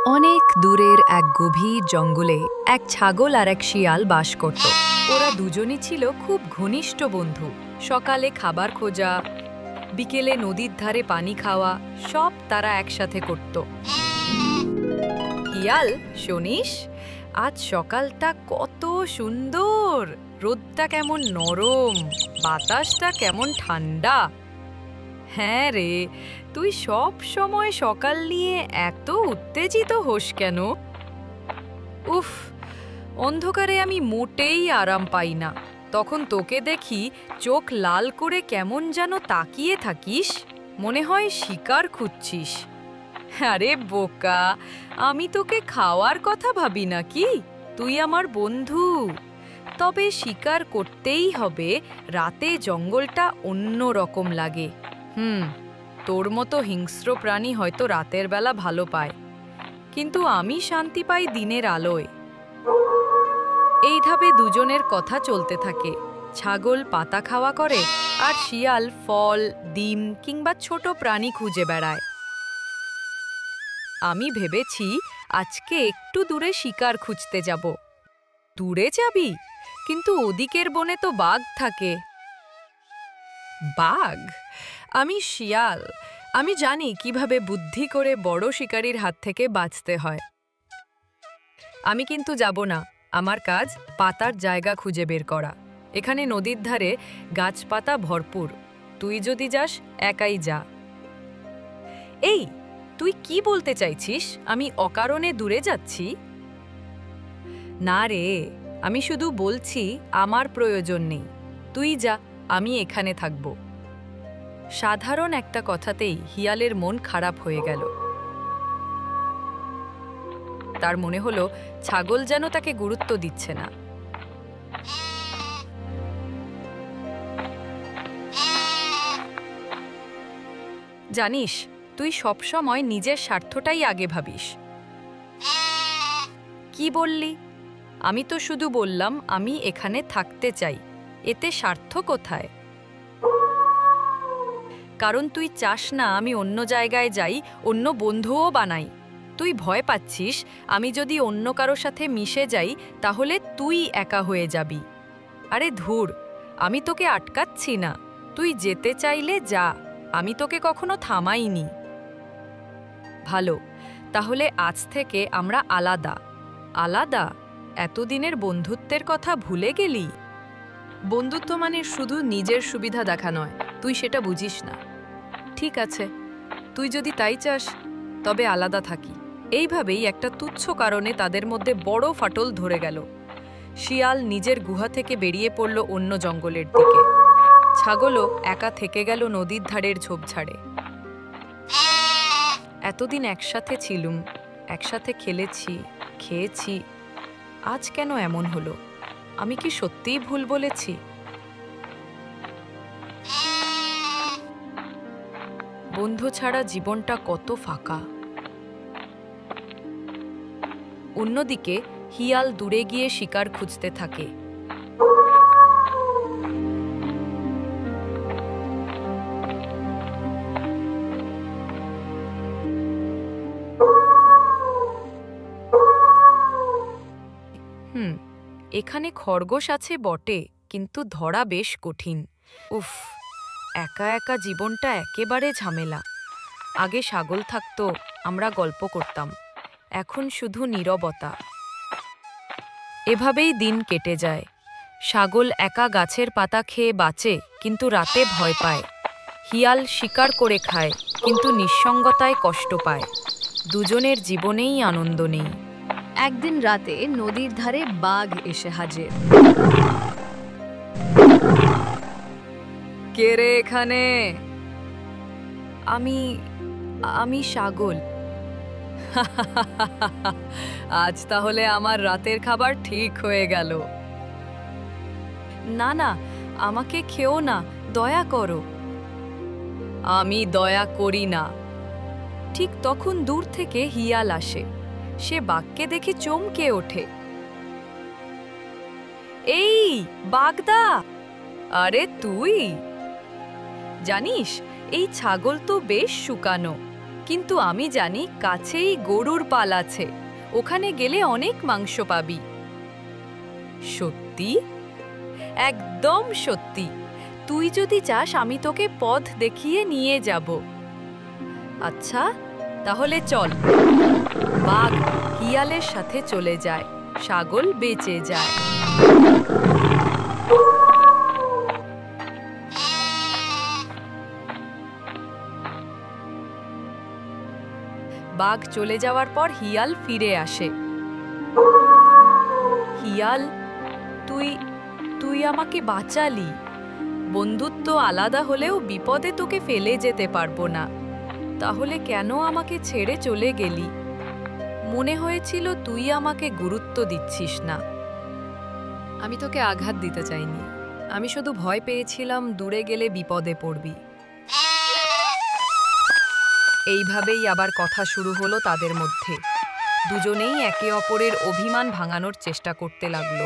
অনেক দূরের এক গভীর জঙ্গলে এক ছাগল আর এক শিয়াল বাস করত। ওরা দুজনই ছিল খুব ঘনিষ্ঠ বন্ধু। সকালে খাবার খোঁজা, বিকেলে নদীর ধারে পানি খাওয়া, সব তারা একসাথে করত। শিয়াল, শোনিস, আজ সকালটা কত সুন্দর, রোদটা কেমন নরম, বাতাসটা কেমন ঠান্ডা। হ্যাঁ রে, তুই সব সময় সকাল নিয়ে এত উত্তেজিত হোস কেন? উফ, অন্ধকারে আমি মোটেই আরাম পাই না। তখন তোকে দেখি চোখ লাল করে কেমন যেন তাকিয়ে থাকিস, মনে হয় শিকার খুঁজছিস। আরে বোকা, আমি তোকে খাওয়ার কথা ভাবি নাকি? তুই আমার বন্ধু। তবে শিকার করতেই হবে, রাতে জঙ্গলটা অন্য রকম লাগে। তোর মতো হিংস্র প্রাণী হয়তো রাতের বেলা ভালো পায়, কিন্তু আমি শান্তি পাই দিনের আলোয়। এইভাবে দুজনের কথা চলতে থাকে। ছাগল পাতা খাওয়া করে আর শিয়াল ফল, ডিম কিংবা ছোট প্রাণী খুঁজে বেড়ায়। আমি ভেবেছি আজকে একটু দূরে শিকার খুঁজতে যাব। দূরে যাবি? কিন্তু ওদিকের বনে তো বাঘ থাকে। বাঘ? আমি শিয়াল, আমি জানি কিভাবে বুদ্ধি করে বড় শিকারীর হাত থেকে বাঁচতে হয়। আমি কিন্তু যাব না। আমার কাজ পাতার জায়গা খুঁজে বের করা। এখানে নদীর ধারে গাছপাতা ভরপুর। তুই যদি যাস, একাই যা। এই, তুই কি বলতে চাইছিস? আমি অকারণে দূরে যাচ্ছি? না রে, আমি শুধু বলছি আমার প্রয়োজন নেই। তুই যা, আমি এখানে থাকব। সাধারণ একটা কথাতেই হিয়ালের মন খারাপ হয়ে গেল। তার মনে হলো ছাগল যেন তাকে গুরুত্ব দিচ্ছে না। জানিস, তুই সবসময় নিজের স্বার্থটাই আগে ভাবিস। কি বললি? আমি তো শুধু বললাম আমি এখানে থাকতে চাই। এতে স্বার্থ কোথায়? কারণ তুই চাস না আমি অন্য জায়গায় যাই, অন্য বন্ধুও বানাই। তুই ভয় পাচ্ছিস আমি যদি অন্য কারো সাথে মিশে যাই তাহলে তুই একা হয়ে যাবি। আরে ধুর, আমি তোকে আটকাচ্ছি না। তুই যেতে চাইলে যা, আমি তোকে কখনো থামাইনি। ভালো, তাহলে আজ থেকে আমরা আলাদা। আলাদা? এতদিনের বন্ধুত্বের কথা ভুলে গেলি? বন্ধুত্ব মানে শুধু নিজের সুবিধা দেখা নয়, তুই সেটা বুঝিস না। ঠিক আছে, তুই যদি তাই চাস, তবে আলাদা থাকি। এইভাবেই একটা তুচ্ছ কারণে তাদের মধ্যে বড় ফাটল ধরে গেল। শিয়াল নিজের গুহা থেকে বেরিয়ে পড়ল অন্য জঙ্গলের দিকে। ছাগলও একা থেকে গেল নদীর ধারের ঝোপঝাড়ে। এতদিন একসাথে ছিলুম, একসাথে খেলেছি, খেয়েছি। আজ কেন এমন হলো? আমি কি সত্যিই ভুল বলেছি? বন্ধু ছাড়া জীবনটা কত ফাঁকা। অন্যদিকে হিয়াল দূরে গিয়ে শিকার খুঁজতে থাকে। এখানে খরগোশ আছে বটে, কিন্তু ধরা বেশ কঠিন। উফ, একা একা জীবনটা একেবারে ঝামেলা। আগে ছাগল থাকতো, আমরা গল্প করতাম। এখন শুধু নীরবতা। এভাবেই দিন কেটে যায়। ছাগল একা গাছের পাতা খেয়ে বাঁচে, কিন্তু রাতে ভয় পায়। হিয়াল শিকার করে খায়, কিন্তু নিঃসঙ্গতায় কষ্ট পায়। দুজনের জীবনেই আনন্দ নেই। একদিন রাতে নদীর ধারে বাঘ এসে হাজির। কে রে এখানে? আমি ছাগল। আজ তাহলে আমার রাতের খাবার ঠিক হয়ে গেল। না না, আমাকে খেও না, দয়া করো। আমি দয়া করি না। ঠিক তখন দূর থেকে হিয়াল আসে। সে বাঘকে দেখে চমকে ওঠে। এই বাঘদা! আরে তুই! জানিস, এই ছাগল তো বেশ শুকানো, কিন্তু আমি জানি কাছেই গরুর পাল আছে, ওখানে গেলে অনেক মাংস পাবি। সত্যি? একদম সত্যি। তুই যদি চাস আমি তোকে পথ দেখিয়ে নিয়ে যাব। আচ্ছা, তাহলে চল। বাঘ শিয়ালের সাথে চলে যায়, ছাগল বেঁচে যায়। বাঘ চলে যাওয়ার পর শিয়াল ফিরে আসে। শিয়াল, তুই তুই আমাকে বাঁচালি। বন্ধুত্ব আলাদা হলেও বিপদে তোকে ফেলে যেতে পারবো না। তাহলে কেন আমাকে ছেড়ে চলে গেলি? মনে হয়েছিল তুই আমাকে গুরুত্ব দিচ্ছিস না। আমি তোকে আঘাত দিতে চাইনি, আমি শুধু ভয় পেয়েছিলাম দূরে গেলে বিপদে পড়বি। এইভাবেই আবার কথা শুরু হলো তাদের মধ্যে। দুজনেই একে অপরের অভিমান ভাঙানোর চেষ্টা করতে লাগলো।